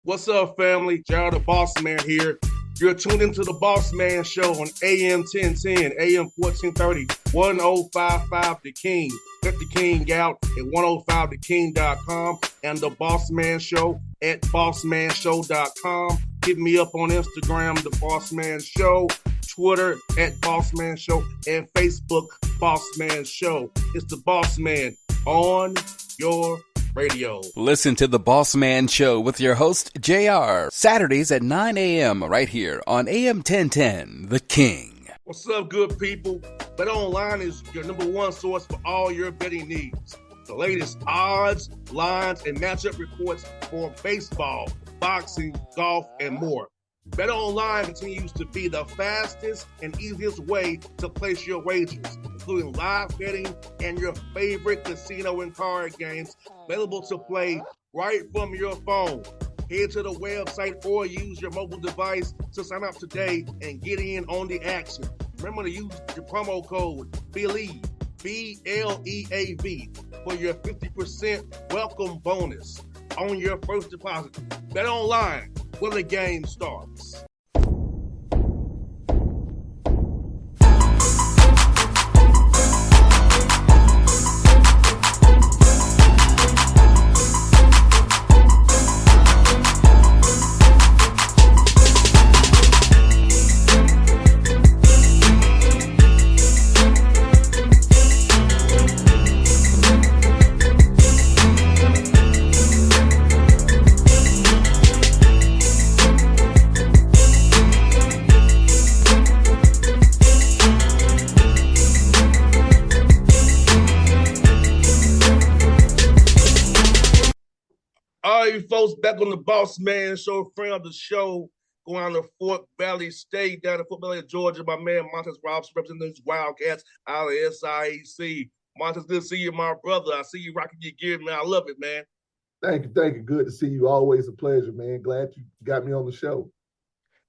What's up, family? Jared the Bossman here. You're tuned into the Bossman Show on AM 1010, AM 1430, 1055 The King. Let the King out at 105theking.com and the Bossman Show at bossmanshow.com. Hit me up on Instagram, The Bossman Show, Twitter at Bossman Show, and Facebook, Bossman Show. It's the Bossman on your radio. Listen to the Bossman Show with your host, JR, Saturdays at 9 a.m. right here on AM 1010, The King. What's up, good people? BetOnline is your number one source for all your betting needs. The latest odds, lines, and matchup reports for baseball, boxing, golf, and more. BetOnline continues to be the fastest and easiest way to place your wagers, including live betting and your favorite casino and card games available to play right from your phone. Head to the website or use your mobile device to sign up today and get in on the action. Remember to use your promo code BELIEVE, BLEAV, for your 50% welcome bonus on your first deposit. BetOnline, where the game starts. All right, folks, back on the Bossman Show, friend of the show, going on to Fort Valley State, down to Fort Valley, Georgia. My man, Montez Robinson, representing these Wildcats out of SIAC. Montez, good to see you, my brother. I see you rocking your gear, man. I love it, man. Thank you. Good to see you. Always a pleasure, man. Glad you got me on the show.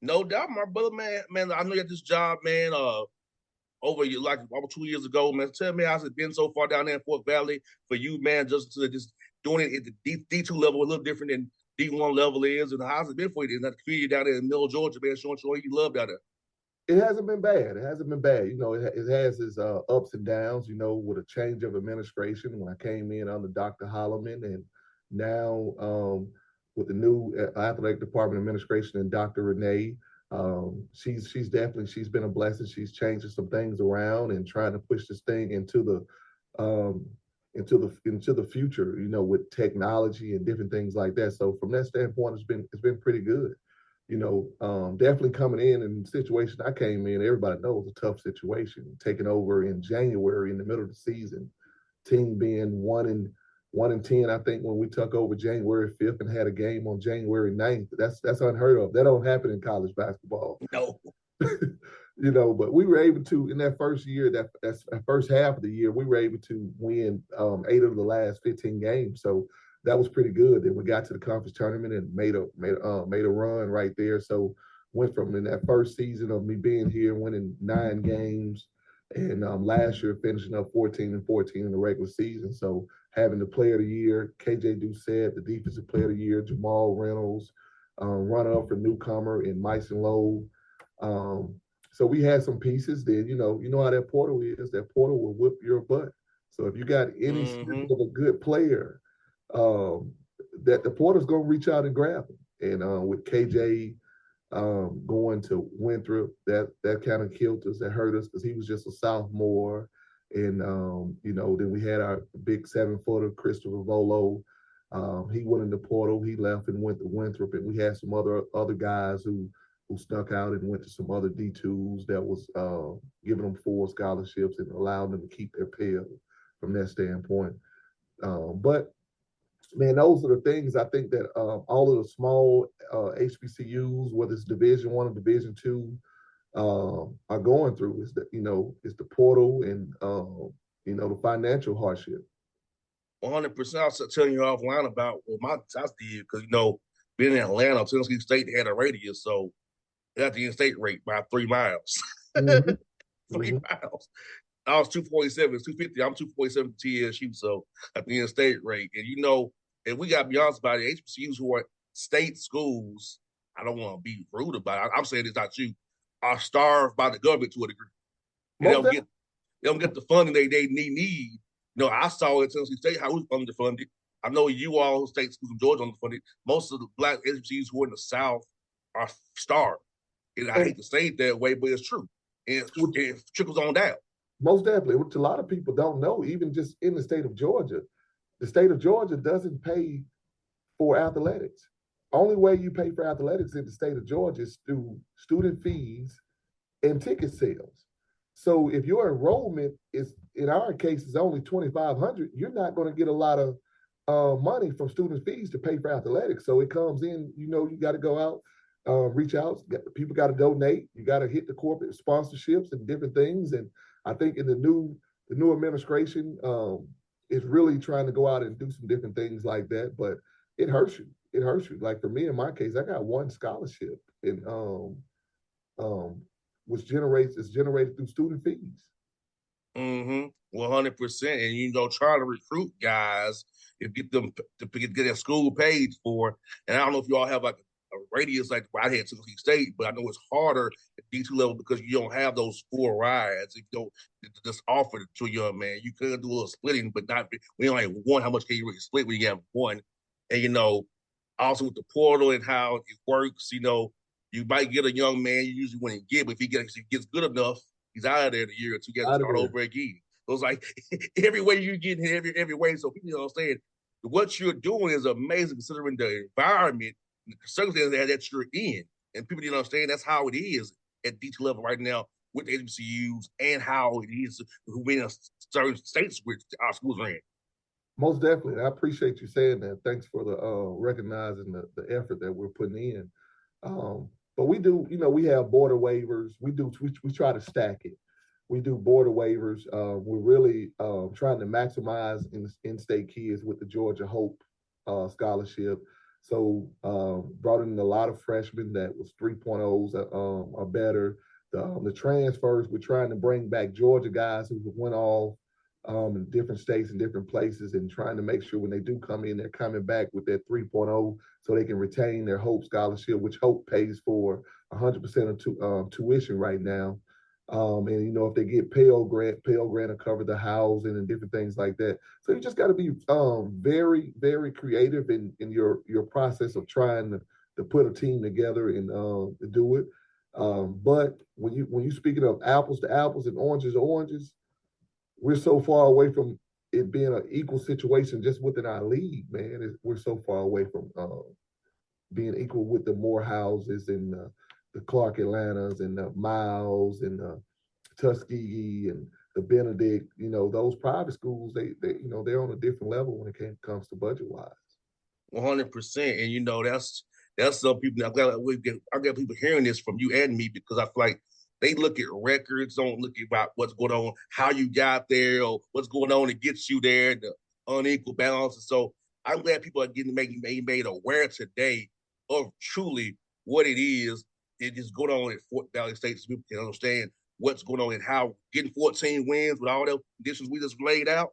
No doubt, my brother, man. Man, I know you had this job, man, over 2 years ago, man. Tell me how's it been so far down there in Fort Valley for you, man, just doing it at the D2 level, a little different than D1 level is, and how's it been for you? That community down there in Middle Georgia, man, showing you love down there. It hasn't been bad. You know, it has its ups and downs, you know, with a change of administration when I came in under Dr. Holloman, and now with the new athletic department administration and Dr. Renee. She's been a blessing. She's changing some things around and trying to push this thing into the future, you know, with technology and different things like that. So from that standpoint, it's been pretty good. You know, definitely coming in the situation I came in, everybody knows a tough situation. Taking over in January in the middle of the season, team being 1-10, I think, when we took over January 5th and had a game on January 9th. That's unheard of. That don't happen in college basketball. No. You know, but we were able to, in that first year, that first half of the year, we were able to win 8 of the last 15 games. So that was pretty good. Then we got to the conference tournament and made a run right there. So went from in that first season of me being here, winning 9 games, and last year finishing up 14-14 in the regular season. So having the player of the year, KJ Doucette, the defensive player of the year, Jamal Reynolds, runner-up for newcomer in Myson Lowe. So we had some pieces. Then you know how that portal is. That portal will whip your butt. So if you got any sort of a good player, that the portal's gonna reach out and grab them. And with KJ going to Winthrop, that kind of killed us. That hurt us because he was just a sophomore. And you know, then we had our big 7-footer, Christopher Volo. He went in the portal. He left and went to Winthrop, and we had some other guys who snuck out and went to some other D2s that was giving them 4 scholarships and allowing them to keep their pay from that standpoint. But man, those are the things I think that all of the small HBCUs, whether it's Division I or Division II, are going through. Is the portal and the financial hardship. 100%. I was telling you offline about what my house did because being in Atlanta, Tennessee State had a radius, so they had the in-state rate by 3 miles. Mm-hmm. 3 miles. I was 247, 250. I'm 247 TSU, so at the in-state rate. And and we got to be honest about it, HBCUs who are state schools, I don't want to be rude about it. I'm saying it's not you, are starved by the government to a degree. And they don't get the funding they need. I saw at Tennessee State how we underfunded. I know you all state schools in Georgia underfunded. Most of the black HBCUs who are in the South are starved. And I hate to say it that way, but it's true. And it trickles on down. Most definitely, which a lot of people don't know, even just in the state of Georgia. The state of Georgia doesn't pay for athletics. Only way you pay for athletics in the state of Georgia is through student fees and ticket sales. So if your enrollment is, in our case, is only $2,500, you're not going to get a lot of money from student fees to pay for athletics. So it comes in, you got to go out, reach out. People got to donate. You got to hit the corporate sponsorships and different things. And I think in the new administration is really trying to go out and do some different things like that. But it hurts you. It hurts you. Like for me, in my case, I got one scholarship, and which is generated through student fees. 100%. And trying to recruit guys and get them to get their school paid for. And I don't know if you all have like a radius like I had Tennessee State, but I know it's harder at D2 level because you don't have those 4 rides. If you don't just offer it to a young man, you could do a little splitting, but not we only have one. How much can you really split when you have one? And also with the portal and how it works, you might get a young man you usually wouldn't get, but if he gets good enough, he's out of there in a year or two. You got to start over again. So it's like every way you get in every way. So people understand what you're doing is amazing considering the environment and the circumstances that you're in. And people didn't understand that's how it is at D2 level right now with the HBCUs and how it is who in certain states which our schools are in. Most definitely. I appreciate you saying that. Thanks for the recognizing the effort that we're putting in. But we do, we have border waivers. We try to stack it. We do border waivers. We're really trying to maximize in-state kids with the Georgia Hope scholarship. So brought in a lot of freshmen that was 3.0s or better. The transfers, we're trying to bring back Georgia guys who went off in different states and different places, and trying to make sure when they do come in, they're coming back with their 3.0 so they can retain their Hope scholarship, which Hope pays for 100% of tuition right now. And if they get Pell Grant will cover the housing and different things like that. So you just got to be very, very creative in your process of trying to put a team together and to do it. But when you speaking of apples to apples and oranges to oranges, we're so far away from it being an equal situation just within our league, man. We're so far away from being equal with the Morehouses and the Clark Atlantas and the Miles and the Tuskegee and the Benedict. Those private schools, they're on a different level when it comes to budget wise. 100%, and that's some people. I got people hearing this from you and me because I feel like they look at records, don't look at what's going on, how you got there, or what's going on to get you there, the unequal balance. And so I'm glad people are getting made aware today of truly what it is. It is going on at Fort Valley State so people can understand what's going on and how getting 14 wins with all the conditions we just laid out.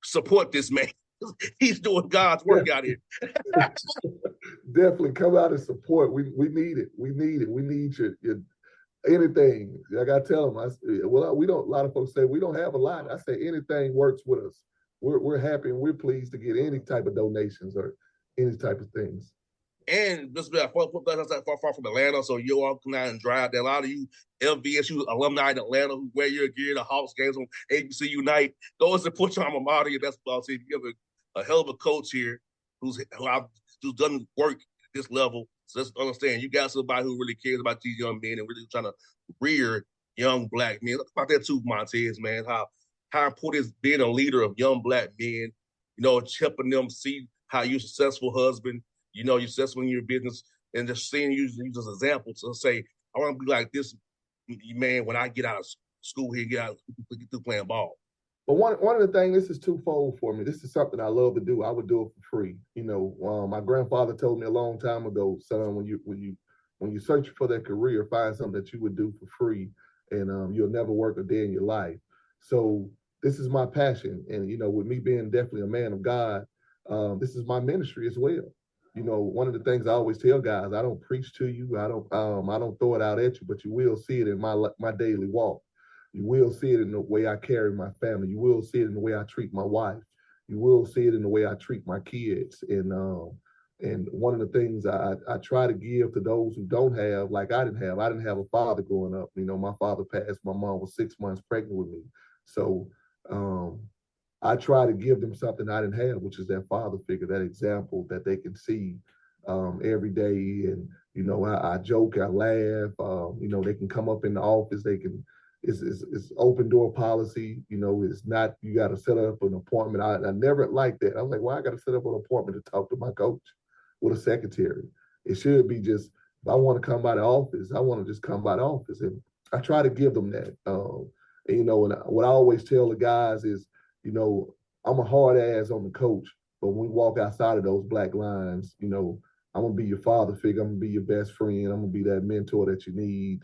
Support this man. He's doing God's work out here. Definitely come out and support. We need it. We need it. We need your anything. I got to tell them. We don't. A lot of folks say we don't have a lot. I say anything works with us. We're happy and we're pleased to get any type of donations or any type of things. And just far from Atlanta, so you all come out and drive there. A lot of you LVSU alumni in Atlanta who wear your gear to Hawks games on HBCU night, go and support your alma mater. That's what I'll say. You have a hell of a coach here who's done work at this level. So let's understand, you got somebody who really cares about these young men and really trying to rear young black men. Look about that too, Montez, man. How important is being a leader of young black men, helping them see how you're a successful husband, you're successful in your business, and just seeing you as an example to say, I want to be like this man when I get out of school here, get through playing ball. But one of the things, this is twofold for me. This is something I love to do. I would do it for free. My grandfather told me a long time ago, son, when you search for that career, find something that you would do for free, and you'll never work a day in your life. So this is my passion, and with me being definitely a man of God, this is my ministry as well. one of the things I always tell guys, I don't preach to you. I don't throw it out at you, but you will see it in my daily walk. You will see it in the way I carry my family. You will see it in the way I treat my wife. You will see it in the way I treat my kids. And one of the things I try to give to those who don't have, like I didn't have a father growing up. My father passed. My mom was 6 months pregnant with me. So I try to give them something I didn't have, which is that father figure, that example that they can see every day. And, I joke, I laugh. They can come up in the office. It's open door policy. It's not, you got to set up an appointment. I never liked that. I was like, well, I got to set up an appointment to talk to my coach with a secretary. It should be just, if I want to come by the office, I want to just come by the office. And I try to give them that. And what I always tell the guys is, I'm a hard ass on the coach, but when we walk outside of those black lines, I'm going to be your father figure. I'm going to be your best friend. I'm going to be that mentor that you need.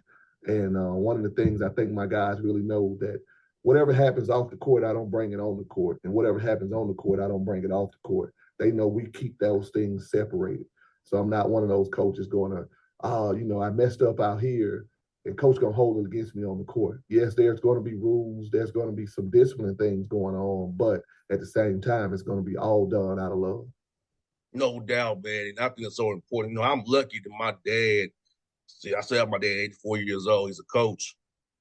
And one of the things I think my guys really know, that whatever happens off the court, I don't bring it on the court. And whatever happens on the court, I don't bring it off the court. They know we keep those things separated. So I'm not one of those coaches going to, I messed up out here, and coach going to hold it against me on the court. Yes, there's going to be rules. There's going to be some discipline things going on. But at the same time, it's going to be all done out of love. No doubt, man. And I think it's so important. I'm lucky that my dad, I still have my dad, 84 years old. He's a coach.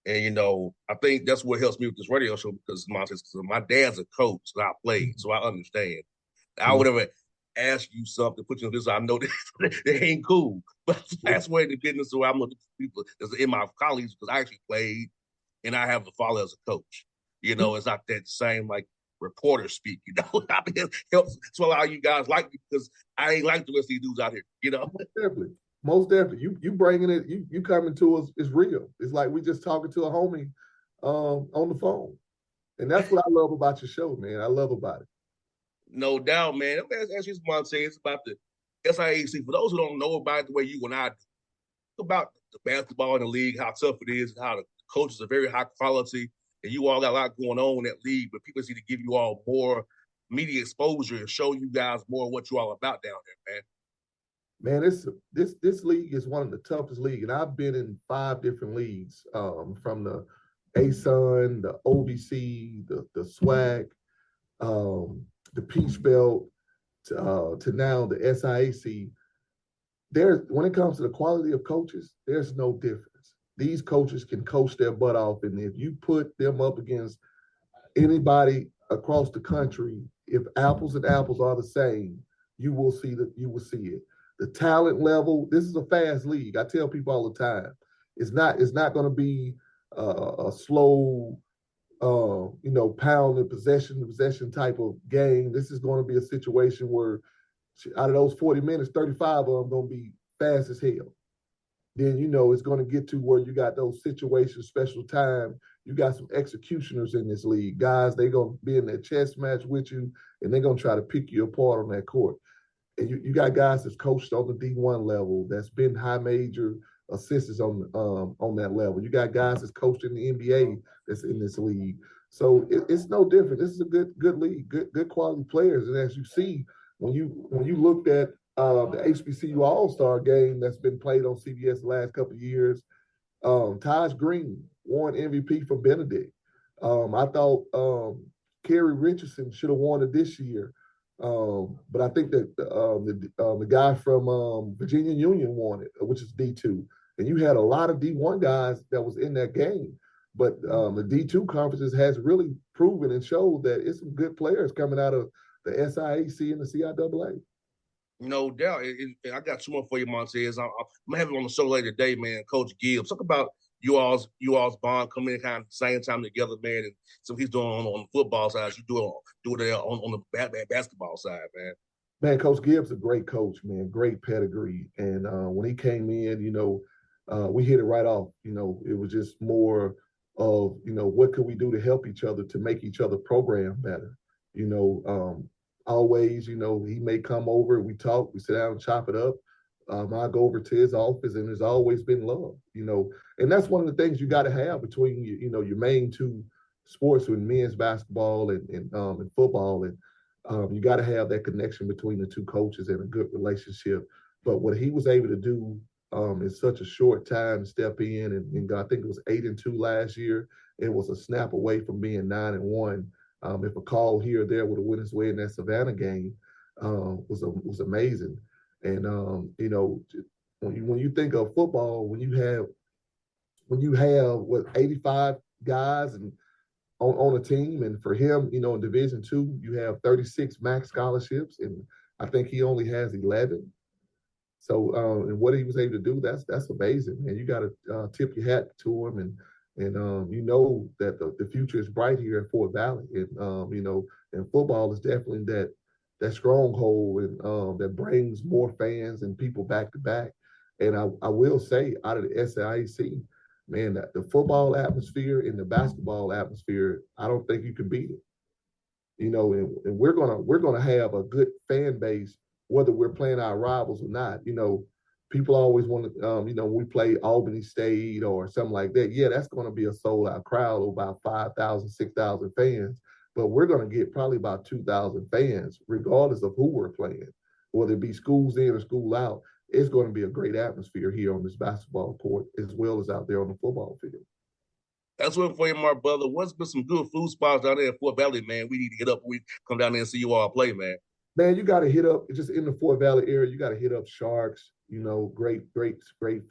And, I think that's what helps me with this radio show, because my dad's a coach and I played, so I understand. I would ever ask you something, put you on this, I know that ain't cool. But that's where the business, so I'm looking for people that's in my colleagues, because I actually played and I have to follow as a coach. It's not that same like reporter speak, I mean, it helps. So a lot of you guys like me because I ain't like the rest of these dudes out here, Most definitely. You bringing it, you coming to us is real. It's like we just talking to a homie on the phone. And that's what I love about your show, man. I love about it. No doubt, man. Let me ask you Montez, about the SIAC. For those who don't know about it the way you and I do, about the basketball in the league, how tough it is, how the coaches are very high quality, and you all got a lot going on in that league, but people need to give you all more media exposure and show you guys more what you all about down there, man. Man, this league is one of the toughest leagues, and I've been in 5 different leagues, from the ASUN, the OVC, the SWAC, the Peach Belt, to now the SIAC. When it comes to the quality of coaches, there's no difference. These coaches can coach their butt off, and if you put them up against anybody across the country, if apples and apples are the same, you will see it. The talent level, this is a fast league. I tell people all the time, it's not going to be a slow, pound and possession type of game. This is going to be a situation where out of those 40 minutes, 35 of them going to be fast as hell. Then, it's going to get to where you got those situations, special time. You got some executioners in this league. Guys, they're going to be in that chess match with you, and they're going to try to pick you apart on that court. And you got guys that's coached on the D1 level, that's been high major assistants on that level. You got guys that's coached in the NBA that's in this league. So it's no different. This is a good league, good quality players. And as you see, when you looked at the HBCU All-Star game that's been played on CBS the last couple of years, Taj Green won MVP for Benedict. I thought Kerry Richardson should have won it this year. But I think that the guy from Virginia Union won it, which is D2. And you had a lot of D1 guys that was in that game. But the D2 conferences has really proven and showed that it's some good players coming out of the SIAC and the CIAA. No doubt. I got 2 more for you, Montez. I'm going to have you on the show later today, man. Coach Gibbs. Talk about you all's bond coming in kind of the same time together, man. And so he's doing on the football side, you do it on the basketball side, man. Man, Coach Gibbs a great coach, man. Great pedigree. And when he came in, we hit it right off. It was just more of, what could we do to help each other, to make each other program better. Always, he may come over, we talk, we sit down and chop it up. I go over to his office, and there's always been love, and that's one of the things you got to have between your main 2 sports, with men's basketball and football. And You got to have that connection between the two coaches and a good relationship. But what he was able to do in such a short time, step in, and I think it was 8-2 last year. It was a snap away from being 9-1. If a call here or there would have went his way in that Savannah game, was amazing. And when you think of football, when you have what 85 guys and on a team, and for him, in Division II, you have 36 max scholarships, and I think he only has 11. So, and what he was able to do, that's amazing, man. You got to tip your hat to him, and that the future is bright here at Fort Valley, and and football is definitely that stronghold, and that brings more fans and people back to back. And I will say, out of the SIAC, man, the football atmosphere and the basketball atmosphere, I don't think you can beat it. And we're gonna have a good fan base, whether we're playing our rivals or not. People always want to, when we play Albany State or something like that, yeah, that's going to be a sold-out crowd of about 5,000, 6,000 fans. But we're going to get probably about 2,000 fans, regardless of who we're playing, whether it be schools in or school out. It's going to be a great atmosphere here on this basketball court as well as out there on the football field. That's one for you, my brother. What's been some good food spots down there in Fort Valley, man? We need to get up. We come down there and see you all play, man. Man, you got to hit up, just in the Fort Valley area, you got to hit up Sharks, great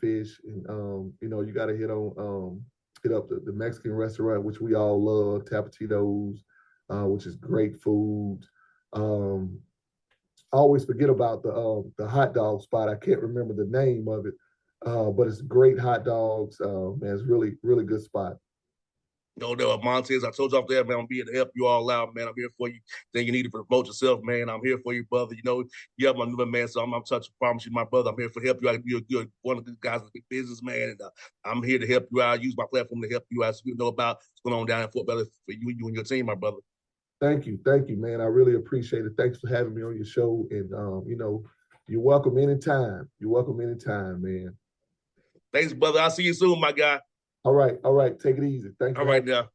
fish. And, you got to hit up the Mexican restaurant, which we all love, Tapatitos, which is great food. I always forget about the hot dog spot. I can't remember the name of it, but it's great hot dogs. Man, it's really, really good spot. No, Montez, I told you off there, man, I'm here to help you all out, man. I'm here for you. Then you need to promote yourself, man. I'm here for you, brother. You have my number, man, so I'm touching, promise you, my brother. I'm here to help you out. You're one of the guys, a big businessman, and I'm here to help you out. I use my platform to help you out so you know about what's going on down in Fort Valley for you and your team, my brother. Thank you, man. I really appreciate it. Thanks for having me on your show, and you're welcome anytime. You're welcome anytime, man. Thanks, brother. I'll see you soon, my guy. All right. Take it easy. Thank you. All right, now.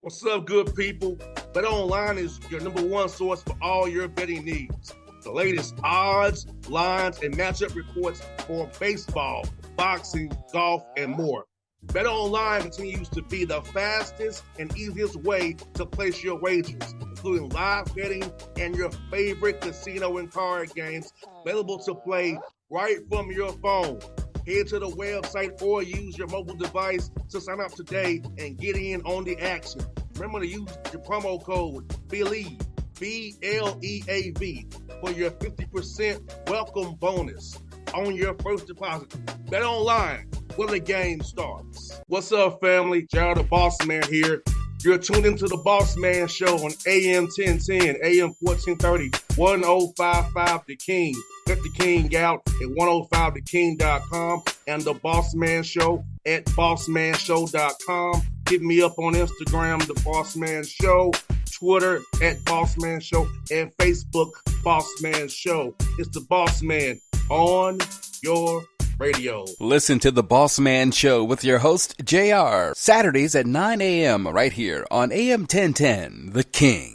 What's up, good people? BetOnline is your number one source for all your betting needs. The latest odds, lines, and matchup reports for baseball, boxing, golf, and more. BetOnline continues to be the fastest and easiest way to place your wagers, including live betting and your favorite casino and card games available to play right from your phone. Head to the website or use your mobile device to sign up today and get in on the action. Remember to use your promo code BELIEVE, BLEAV, for your 50% welcome bonus on your first deposit. BetOnline, where the game starts. What's up, family? Jared the Bossman here. You're tuned into the Bossman Show on AM 1010, AM 1430, 1055 The King. Check The King out at 105theking.com and the Bossman Show at bossmanshow.com. Hit me up on Instagram, The Bossman Show, Twitter at Bossman Show, and Facebook, Bossman Show. It's the Bossman on your radio. Listen to the Bossman Show with your host, JR, Saturdays at 9 a.m. right here on AM 1010, The King.